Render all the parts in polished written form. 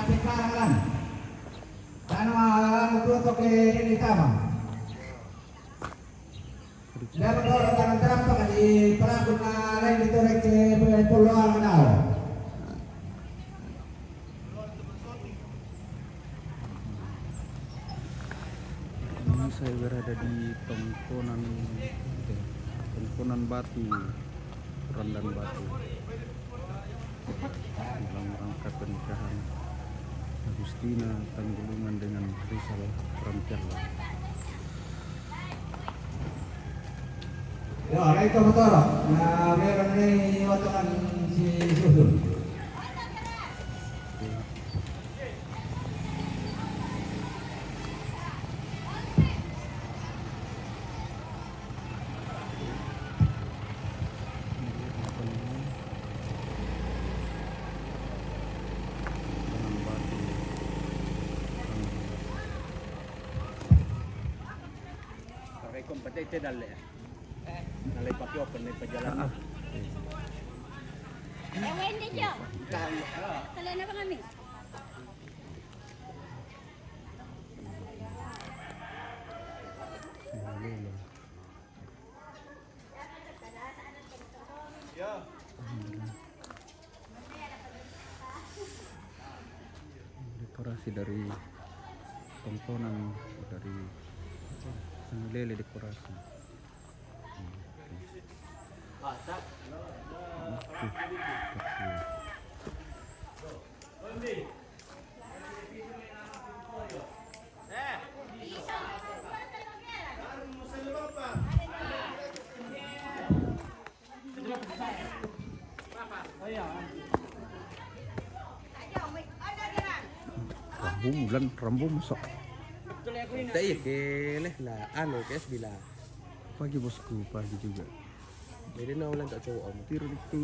Pekarangan. Dan untuk ini sama. Dan orang tangan terapak di perangkut lain itu reke peluang kenal. Ini saya berada di Tongkonan Batu, Randan Batu. Dalam rangka pernikahan Agustina Tanggulungan dengan Rizal Rampiala. Ya, itu motor. Nah, meron ni watokan si Susun. Kompeten dalle. Nalay pakai open nih perjalanan. Hindi Jo. Kalian apa kami? Dekorasi dari tontonan dari Lele dekorasi. Rambu masuk. Iya keleh lah, kes bila. Pagi bosku, pagi juga. Jadi nawalan tak cowok om. Tir itu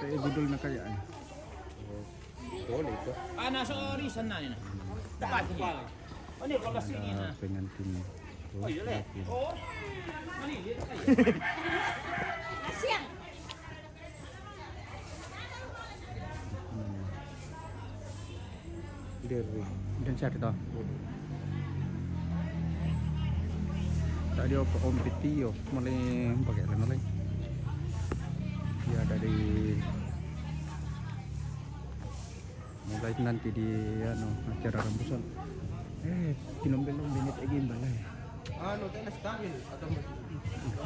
kayak budul na kayaan. Boleh itu. Sorry sana ni. Dapat dia. Oh ni kalau sini Ada pengantin. Oh iya leh. Oh. Mani dia kaya. Siang. Dan cari toh. Tadi om Pitio mulai pakai lagi. Dia dari mulai nanti di acara rambusan. Kinom-kinom binit lagi balai. Tenas tamin atau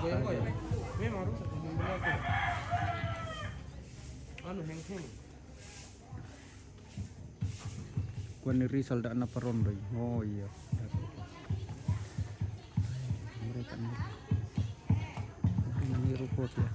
goyang-goyang. Memang rusak heng-heng. Kuan ni Rizal dak na paron doy. Oh iya. Mereka ni rupot ya.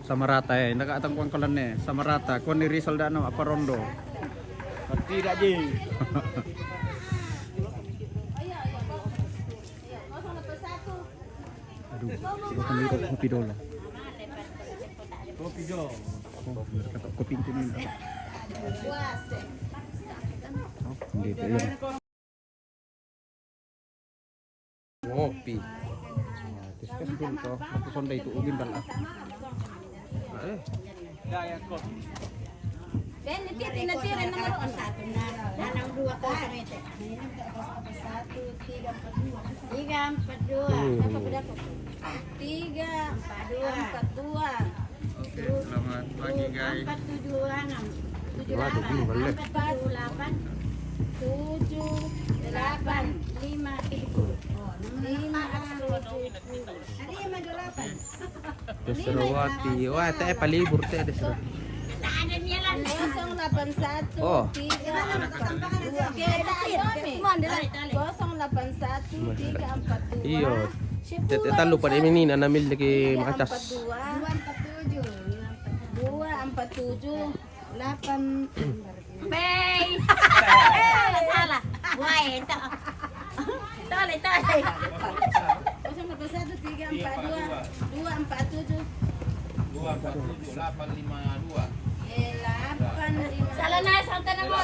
Sama rata ya, ndak atang kuan kolan ne, sama rata. Kuan ni Rizal dak na paron do. Tidak je. Bukan di kopi dulu. Kopi jo. Oh, kata kopi kuning. Oh, gitu ya. Kopi. Diskus dulu toh. Aku sonda itu ugin bala. Gaya kopi. Dan nanti nomor 1 nanang 2 kosong itu. 342. Oke, selamat pagi guys. 476. 78 Desrawati. Wah, teh palibur teh desro. 081 Oh. 081 Iyo. Tete lupa deh ini nanamil lagi macas. 247 8 Bay. Salah. Wah, itu. Tole. 081 342 247 852. 8 salah na, salta na mo.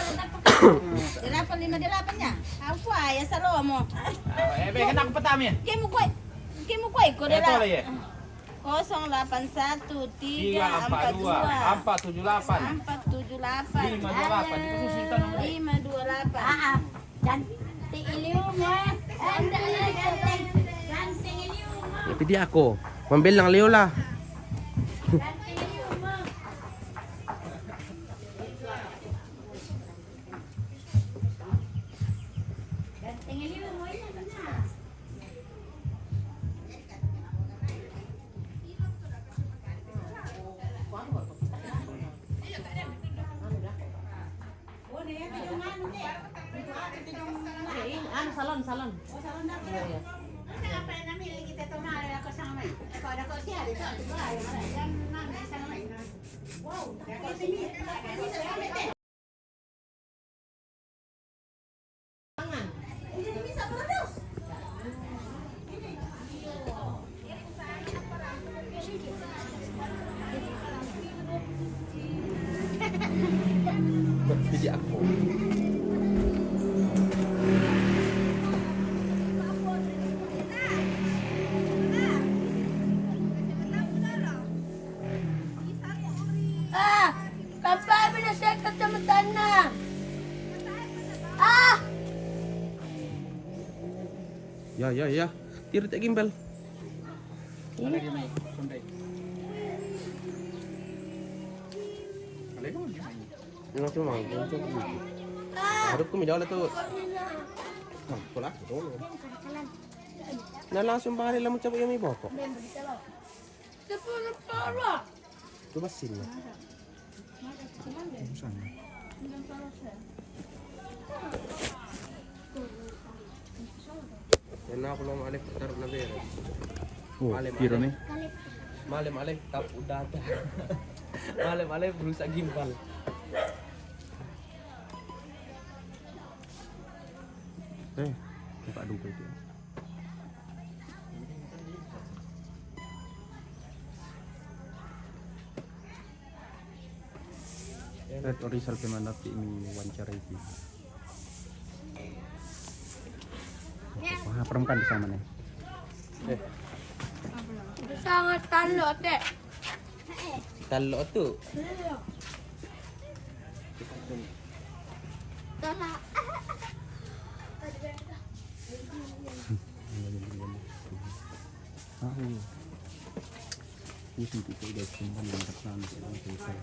Delapan lima delapannya. Apa ya salomo? Be, kena aku petami. Kimu koi ko Ito dela. lah ya. 081 342 478 478 528. Di susunod nomor. 528. Cantik iliw mo. Cantik iliw mo. Pidi ako. Mambil ng Leola. Cantik iliw mo. Cantik iliw mo ina na. Salon. Apa yang namanya kita tumari ako sa may. Ako ako siya dito. Yan nang sa may. Wow, bisa produce. Pidi ako. Kapag na siya katamatan na. Ah! Ya. Tirit tak gimbal. Lagi may sunday. Alay ko lagi may. Ano cuma? Harap ko may dawala to. Pula. Na langsung balik lang mo sa yung may boko. Coba sini. Saan? Yan na ako lang alif tar na beres. Oh, Malem, piro malem. ni. Malem alif tap udah ada. Malem alif berusaha gimbal. Buka dulu itu. Red Orisal Pemana ini wawancara itu. Wah, perempuan di sana nih. Sangat talo, Teh. Talo tu. Pusing itu udah simpan yang tersan selesai.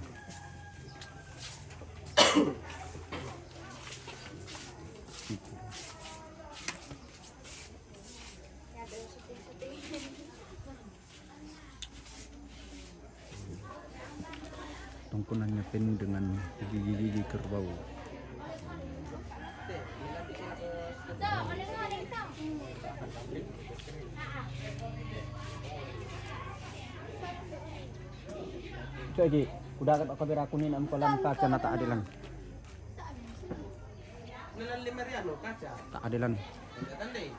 Tongkonannya penuh dengan gigi-gigi kerbau. Lagi, udah kat kabir aku ni nak kolam kaca na tak adilan. Nalan limerian no kaca. Tak adilan. Tandai.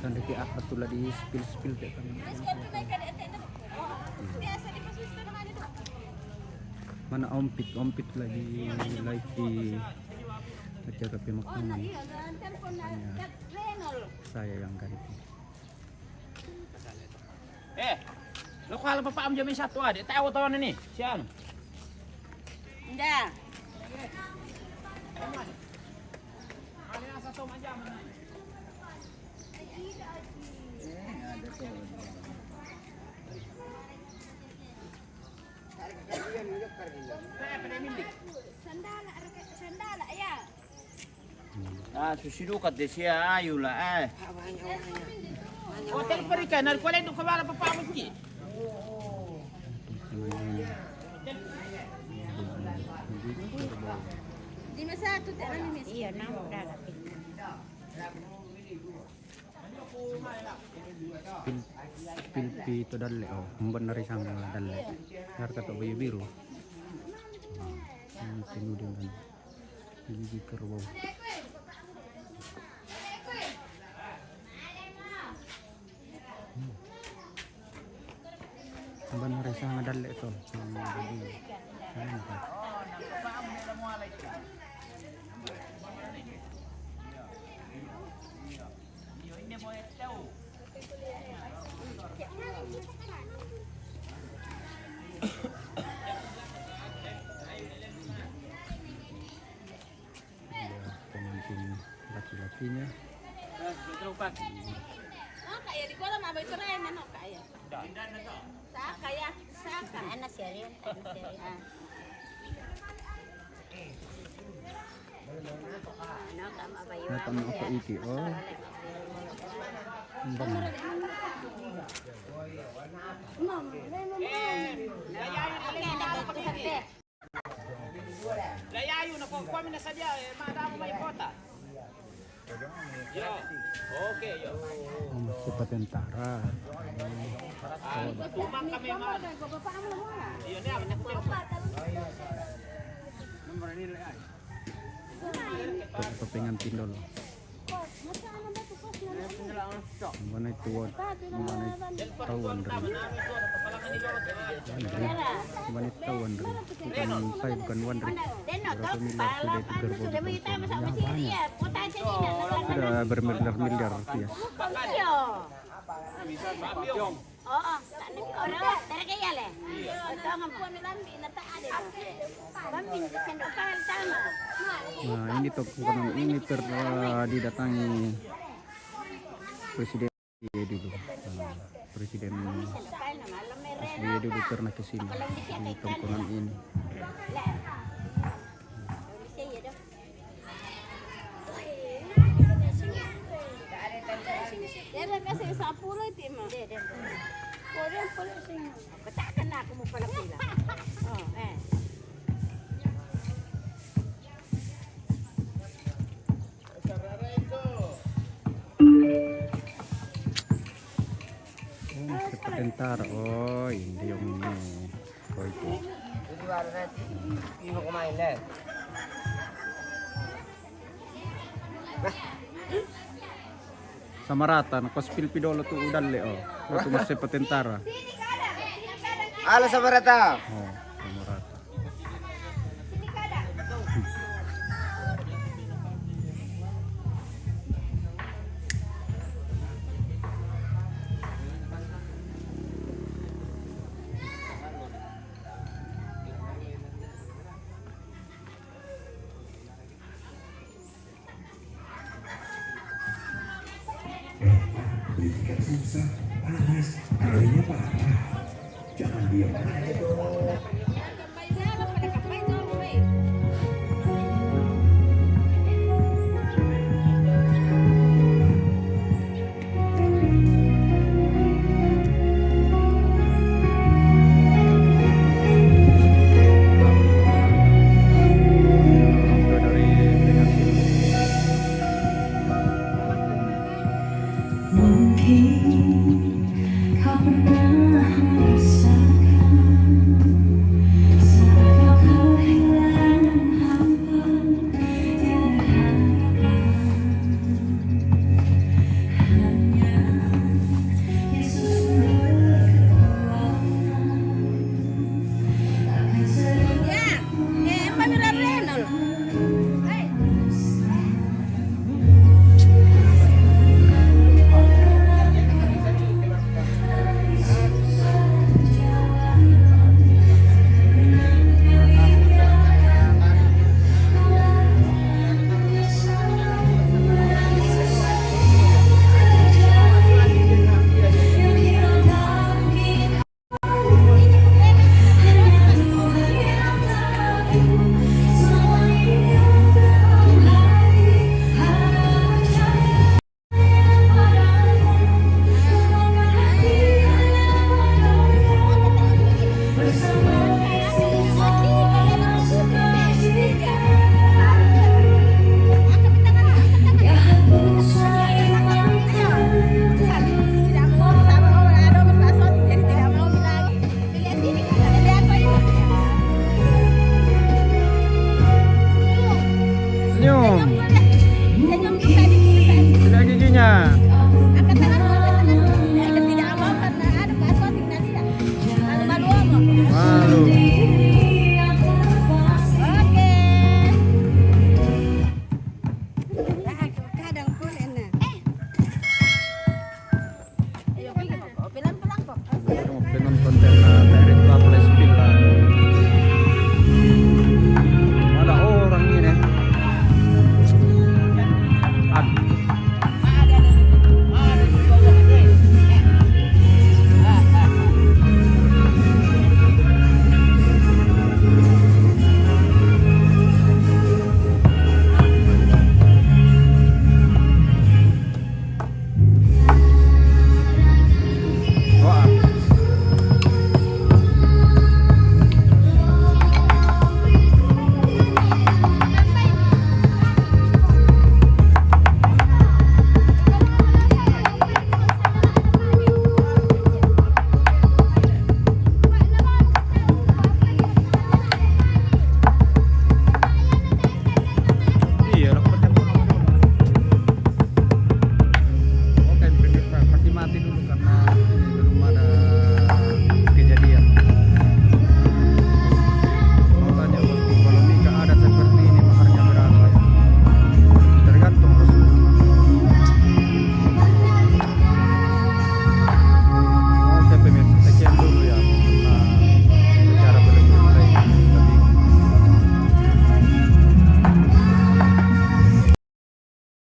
Dan di apa tu lah di spill kayak kan. Mana ompit lagi acara pemakaman. Saya yang ganti. Lo kalau bapak jamin satu adik, tahu tahun ini, siang. Enggak. Ada satu aja mana? Sandala ya. Susidukat deh siya, ayo lah Hotel perikan, nak kuala itu kemana bapak mesti? Di masa tu tak ada mis. Iya, nama dah. Pilpi itu dalle oh benar isang dalle harga to bayu biru penuh dengan gigi kerbau benar isang dalle to pengantin laki-lakinya Kaya di ko alam abay ko rin ano kaya. Saka ya, saka. Ana serius, ana serius. Ano ka mabayo? datang apa iki oh benar Layayo na kung kami na sadya, madamo may kota. Yo. Okay, yo. si patentara Tumang kami mga. Yun na, ito pengantin dulu mana itu mana tawan dari mana tawan dari bukan saya bukan wandri berapa miliar sudah di gerbong ya banyak sudah bermiliar-miliar rupiah Oo, tani ora, tara kaya le. Ito nga po nilang binataan din. Paminta sa lokal tama. nah ini tokonan ini didatangi Presiden dulu Presiden SBY dulu pernah ke sini di tongkonan ini Dere kasi sa pulo iti mo. Pulo sing. Batakan na ako mo pala pila. Oh, si patentara oh hindi yung ini oh itu Jadi wala natin. Hindi mo kumain lang. Samarata nakospil pidolo tu udalle oh waktu masih patentara Ala sa barata. oh Samarata Berikan susah, panas, harinya parah. Jangan diam aja dong.